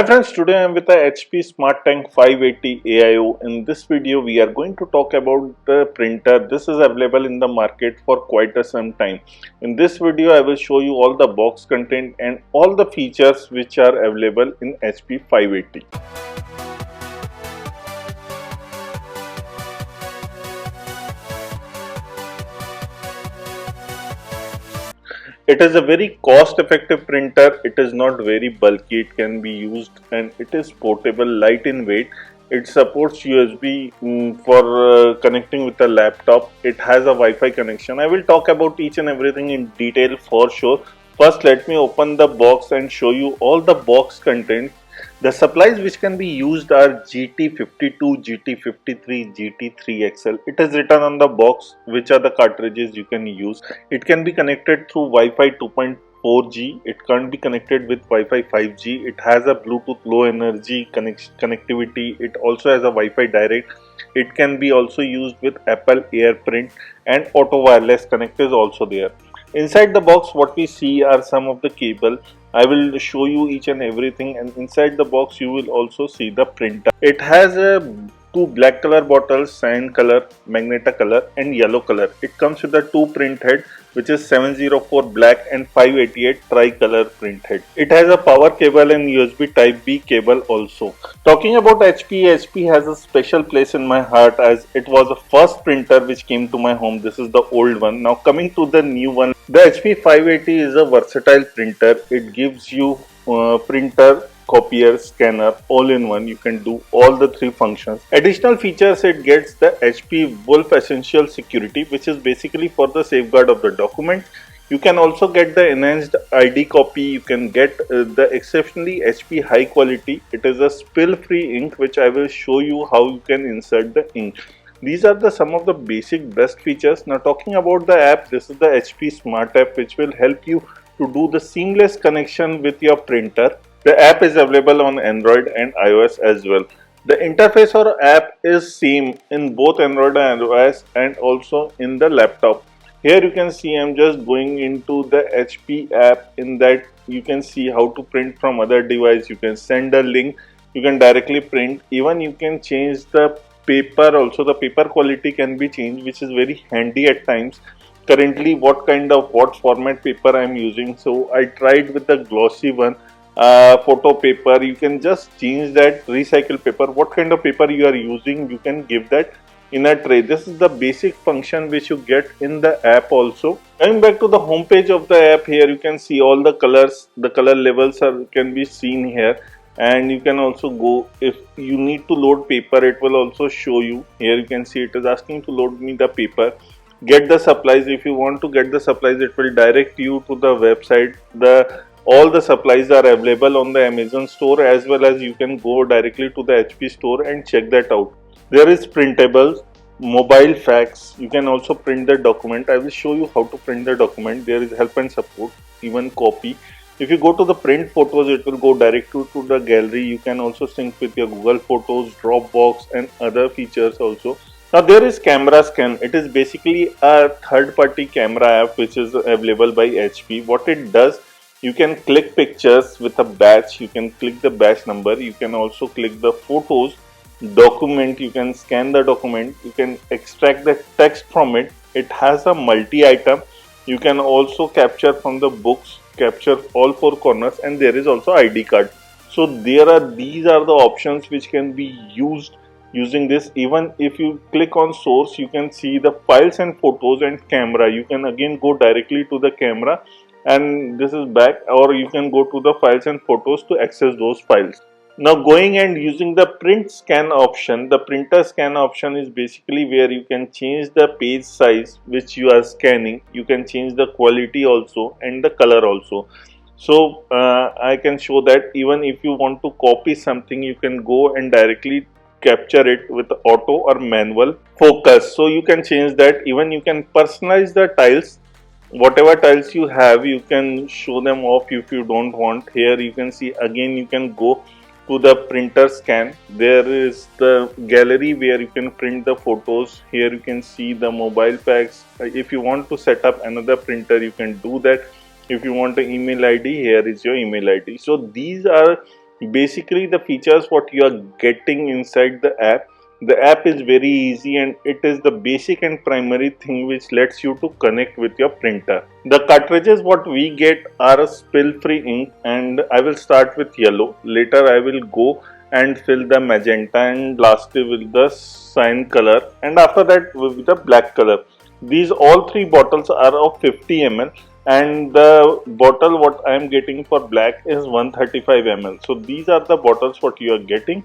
Hi friends, today I am with the HP Smart Tank 580 AIO. In this video, we are going to talk about the printer. This is available in the market for quite some time. In this video, I will show you all the box content and all the features which are available in HP 580. It is a very cost-effective printer. It is not very bulky. It can be used and it is portable, light in weight. It supports USB for connecting with a laptop. It has a Wi-Fi connection. I will talk about each and everything in detail for sure. First, let me open the box and show you all the box content. The supplies which can be used are GT52, GT53, GT3XL. It is written on the box which are the cartridges you can use. It can be connected through Wi-Fi 2.4G. It can't be connected with Wi-Fi 5G. It has a Bluetooth low energy connectivity. It also has a Wi-Fi direct. It can be also used with Apple AirPrint, and auto wireless connect is also there. Inside the box, what we see are some of the cable. I will show you each and everything, and inside the box you will also see the printer. It has two black color bottles, cyan color, magenta color and yellow color. It comes with a two print head, which is 704 black and 588 tricolor print head. It has a power cable and USB type B cable also. Talking about HP has a special place in my heart as it was the first printer which came to my home. This is the old one. Now coming to the new one. The HP 580 is a versatile printer. It gives you printer, copier, scanner all in one. You can do all the three functions. Additional features, it gets the HP Wolf Essential Security, which is basically for the safeguard of the document. You can also get the enhanced ID copy. You can get the exceptionally HP high quality. It is a spill free ink, which I will show you how you can insert the ink. These are the some of the basic best features. Now talking about the app, this is the HP Smart app which will help you to do the seamless connection with your printer. The app is available on Android and iOS as well. The interface or app is same in both Android and iOS and also in the laptop. Here you can see I'm just going into the HP app. In that you can see how to print from other device. You can send a link, you can directly print. Even you can change the paper also. The paper quality can be changed, which is very handy at times. Currently what format paper I am using, so I tried with the glossy one, photo paper. You can just change that, recycle paper, what kind of paper you are using, you can give that in a tray. This is the basic function which you get in the app also. Coming back to the home page of the app, here you can see all the colors. The color levels can be seen here, and you can also go, if you need to load paper, it will also show you. Here you can see it is asking to load me the paper. Get the supplies. If you want to get the supplies, it will direct you to the website. All the supplies are available on the Amazon store, as well as you can go directly to the HP store and check that out. There is printables, mobile fax. You can also print the document. I will show you how to print the document. There is help and support, even copy. If you go to the print photos, it will go direct to the gallery. You can also sync with your Google Photos, Dropbox and other features also. Now there is camera scan. It is basically a third-party camera app which is available by HP. What it does, you can click pictures with a batch. You can click the batch number. You can also click the photos, document. You can scan the document. You can extract the text from it. It has a multi-item. You can also capture from the books, capture all four corners, and there is also ID card. So these are the options which can be used using this. Even if you click on source, you can see the files and photos and camera. You can again go directly to the camera, and this is back, or you can go to the files and photos to access those files. Now going and using the print scan option, the printer scan option is basically where you can change the page size which you are scanning. You can change the quality also and the color also. So I can show that even if you want to copy something, you can go and directly capture it with auto or manual focus. So you can change that. Even you can personalize the tiles. Whatever tiles you have, you can show them off if you don't want. Here you can see again, you can go to the printer scan. There is the gallery where you can print the photos. Here you can see the mobile fax. If you want to set up another printer, you can do that. If you want an email ID, here is your email ID. So these are Basically, the features what you are getting inside the app is very easy, and it is the basic and primary thing which lets you to connect with your printer. The cartridges what we get are a spill free ink, and I will start with yellow. Later I will go and fill the magenta, and lastly with the cyan color, and after that with the black color. These all three bottles are of 50 ml, and the bottle what I am getting for black is 135 ml. So these are the bottles what you are getting.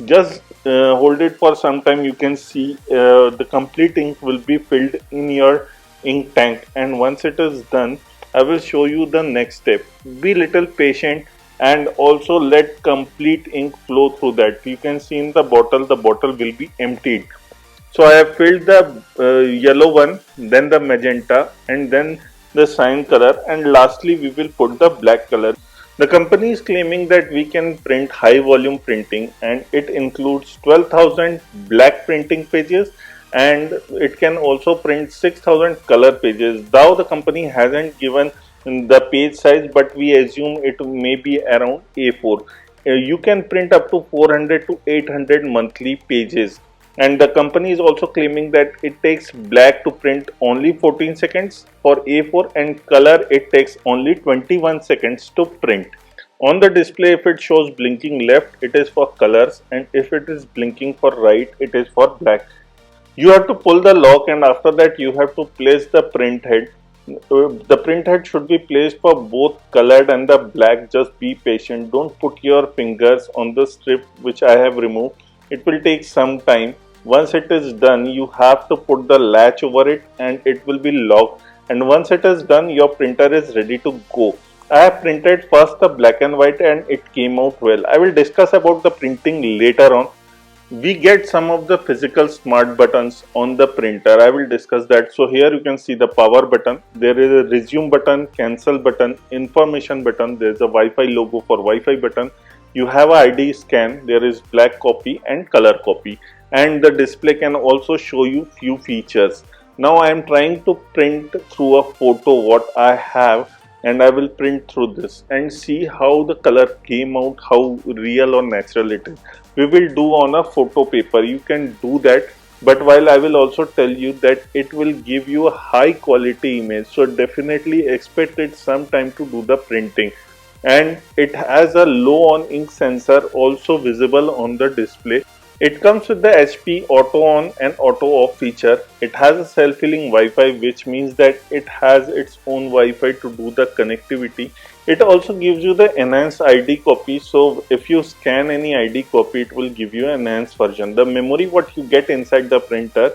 Just hold it for some time. You can see the complete ink will be filled in your ink tank, and once it is done, I will show you the next step. Be little patient and also let complete ink flow through that. You can see in the bottle will be emptied. So I have filled the yellow one, then the magenta, and then the cyan color, and lastly we will put the black color. The company is claiming that we can print high volume printing, and it includes 12,000 black printing pages, and it can also print 6,000 color pages. Though the company hasn't given the page size, but we assume it may be around A4. You can print up to 400 to 800 monthly pages, and the company is also claiming that it takes black to print only 14 seconds for A4, and color it takes only 21 seconds to print. On the display, if it shows blinking left, it is for colors, and if it is blinking for right, it is for black. You have to pull the lock, and after that you have to place the print head. The print head should be placed for both colored and the black. Just be patient. Don't put your fingers on the strip which I have removed. It will take some time. Once it is done, you have to put the latch over it and it will be locked. And once it is done, your printer is ready to go. I have printed first the black and white and it came out well. I will discuss about the printing later on. We get some of the physical smart buttons on the printer. I will discuss that. So here you can see the power button. There is a resume button, cancel button, information button. There is a Wi-Fi logo for Wi-Fi button. You have a ID scan. There is black copy and color copy. And the display can also show you few features. Now I am trying to print through a photo what I have, and I will print through this and see how the color came out, how real or natural it is. We will do on a photo paper. You can do that, but while I will also tell you that it will give you a high quality image, so definitely expect it some time to do the printing. And it has a low on ink sensor also visible on the display. It comes with the HP auto on and auto off feature. It has a self-healing Wi-Fi, which means that it has its own Wi-Fi to do the connectivity. It also gives you the enhanced ID copy. So if you scan any ID copy, it will give you an enhanced version. The memory what you get inside the printer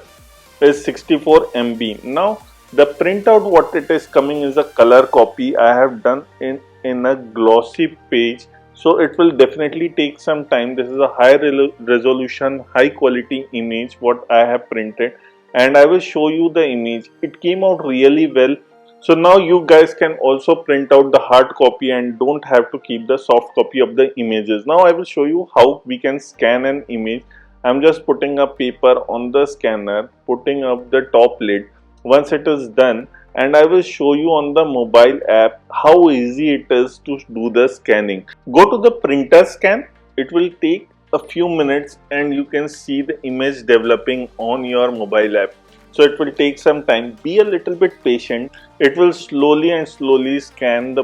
is 64 MB. Now the printout what it is coming is a color copy. I have done in a glossy page. So it will definitely take some time. This is a high resolution, high quality image what I have printed, and I will show you the image. It came out really well. So now you guys can also print out the hard copy and don't have to keep the soft copy of the images. Now I will show you how we can scan an image. I'm just putting a paper on the scanner, putting up the top lid. Once it is done, and I will show you on the mobile app how easy it is to do the scanning. Go to the printer scan. It will take a few minutes and you can see the image developing on your mobile app. So it will take some time. Be a little bit patient. It will slowly scan the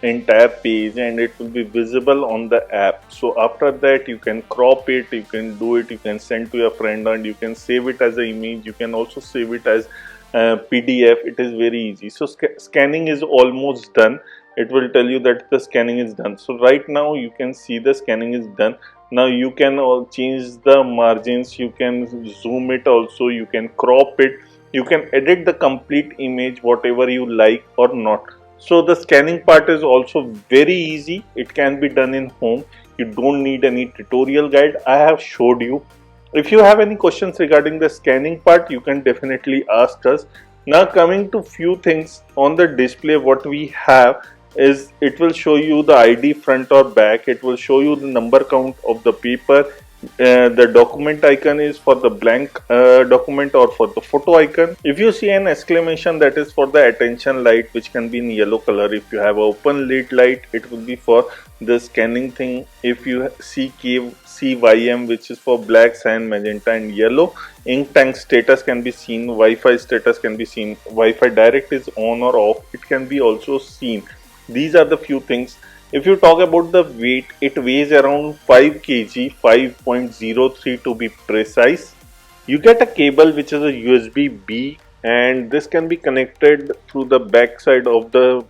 entire page and it will be visible on the app. So after that you can crop it, you can do it, you can send to your friend, and you can save it as an image. You can also save it as PDF. It is very easy. So scanning is almost done. It will tell you that the scanning is done. So right now you can see the scanning is done. Now you can change the margins, you can zoom it also, you can crop it, you can edit the complete image whatever you like or not. So the scanning part is also very easy. It can be done in home. You don't need any tutorial guide. I have showed you. If you have any questions regarding the scanning part, you can definitely ask us. Now coming to few things on the display, what we have is it will show you the ID front or back. It will show you the number count of the paper. The document icon is for the blank document or for the photo icon. If you see an exclamation, that is for the attention light, which can be in yellow color. If you have an open lid light, it will be for the scanning thing. If you see CYM, which is for black, cyan, magenta and yellow. Ink tank status can be seen. Wi-Fi status can be seen. Wi-Fi direct is on or off. It can be also seen. These are the few things. If you talk about the weight, it weighs around 5 kg, 5.03 to be precise. You get a cable which is a USB B, and this can be connected through the back side of the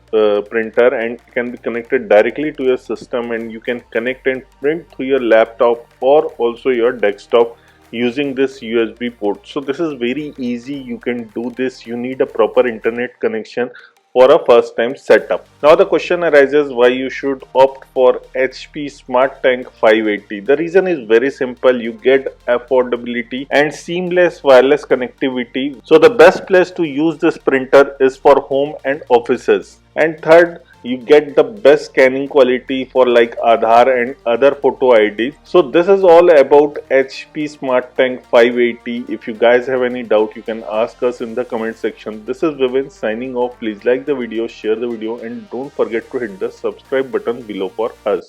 printer and can be connected directly to your system, and you can connect and print through your laptop or also your desktop using this USB port. So this is very easy. You can do this. You need a proper internet connection for a first time setup. Now the question arises, why you should opt for HP SmartTank 580. The reason is very simple. You get affordability and seamless wireless connectivity. So the best place to use this printer is for home and offices. And third, you get the best scanning quality for like Aadhaar and other photo IDs. So this is all about HP SmartTank 580. If you guys have any doubt, you can ask us in the comment section. This is Vivin signing off. Please like the video, share the video and don't forget to hit the subscribe button below for us.